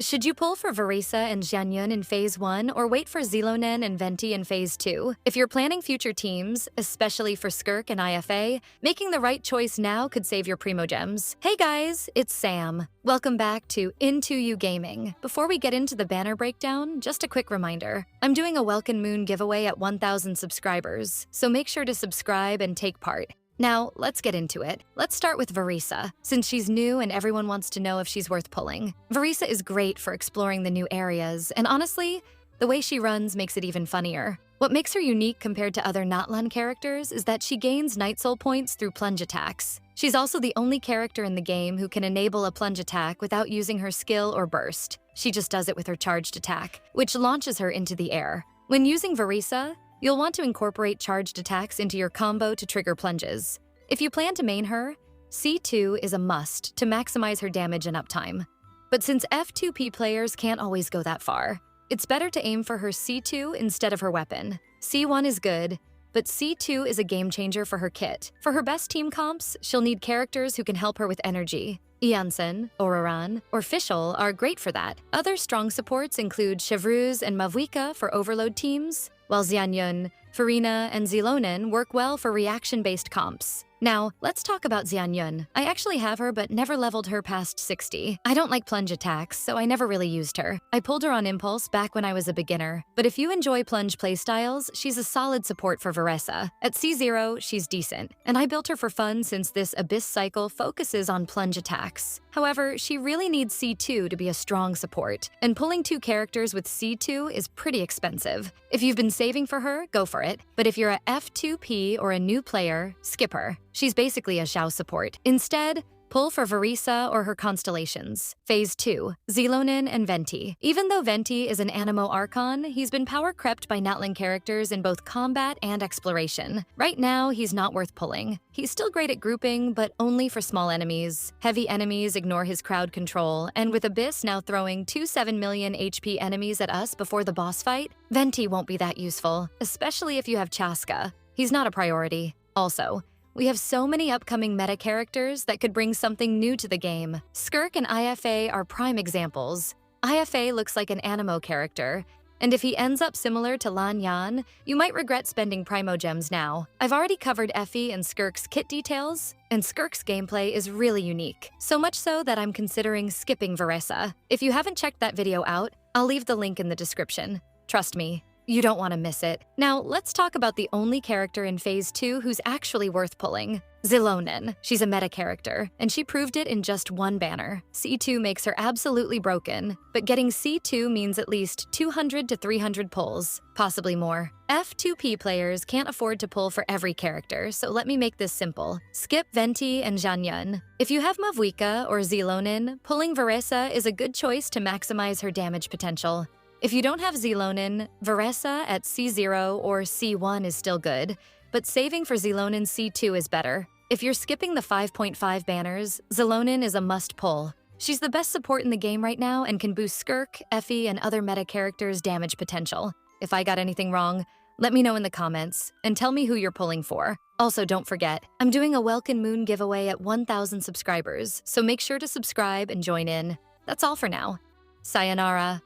Should you pull for Varesa and Xianyun in Phase 1 or wait for Xilonen and Venti in Phase 2? If you're planning future teams, especially for Skirk and IFA, making the right choice now could save your Primogems. Hey guys, it's Sam. Welcome back to Into You Gaming. Before we get into the banner breakdown, just a quick reminder. I'm doing a Welcome Moon giveaway at 1,000 subscribers, so make sure to subscribe and take part. Now, let's get into it. Let's start with Varesa, since she's new and everyone wants to know if she's worth pulling. Varesa is great for exploring the new areas, and honestly, the way she runs makes it even funnier. What makes her unique compared to other Natlan characters is that she gains Night Soul points through plunge attacks. She's also the only character in the game who can enable a plunge attack without using her skill or burst. She just does it with her charged attack, which launches her into the air. When using Varesa, you'll want to incorporate charged attacks into your combo to trigger plunges. If you plan to main her, C2 is a must to maximize her damage and uptime. But since F2P players can't always go that far, it's better to aim for her C2 instead of her weapon. C1 is good, but C2 is a game changer for her kit. For her best team comps, she'll need characters who can help her with energy. Iansan, Oraran, or Fischl are great for that. Other strong supports include Chevreuse and Mavuika for overload teams, while Xianyun, Farina, and Xilonen work well for reaction-based comps. Now, let's talk about Xianyun. I actually have her but never leveled her past 60. I don't like plunge attacks, so I never really used her. I pulled her on impulse back when I was a beginner. But if you enjoy plunge playstyles, she's a solid support for Varesa. At C0, she's decent, and I built her for fun since this Abyss cycle focuses on plunge attacks. However, she really needs C2 to be a strong support, and pulling two characters with C2 is pretty expensive. If you've been saving for her, go for it. But if you're a F2P or a new player, skip her. She's basically a Xiao support. Instead, pull for Varesa or her constellations. Phase 2, Xilonen and Venti. Even though Venti is an Animo Archon, he's been power crept by Natlan characters in both combat and exploration. Right now, he's not worth pulling. He's still great at grouping, but only for small enemies. Heavy enemies ignore his crowd control, and with Abyss now throwing 7 million HP enemies at us before the boss fight, Venti won't be that useful, especially if you have Chaska. He's not a priority. Also, we have so many upcoming meta characters that could bring something new to the game. Skirk and IFA are prime examples. IFA looks like an Animo character, and if he ends up similar to Lanyan, you might regret spending Primogems now. I've already covered Effie and Skirk's kit details, and Skirk's gameplay is really unique. So much so that I'm considering skipping Varesa. If you haven't checked that video out, I'll leave the link in the description. Trust me, you don't want to miss it. Now, let's talk about the only character in Phase 2 who's actually worth pulling. Xilonen. She's a meta character, and she proved it in just one banner. C2 makes her absolutely broken, but getting C2 means at least 200 to 300 pulls, possibly more. F2P players can't afford to pull for every character, so let me make this simple. Skip Venti and Xianyun. If you have Mavuika or Xilonen, pulling Varesa is a good choice to maximize her damage potential. If you don't have Xilonen, Varesa at C0 or C1 is still good, but saving for Xilonen C2 is better. If you're skipping the 5.5 banners, Xilonen is a must-pull. She's the best support in the game right now and can boost Skirk, Effie, and other meta characters' damage potential. If I got anything wrong, let me know in the comments, and tell me who you're pulling for. Also, don't forget, I'm doing a Welcome Moon giveaway at 1,000 subscribers, so make sure to subscribe and join in. That's all for now. Sayonara.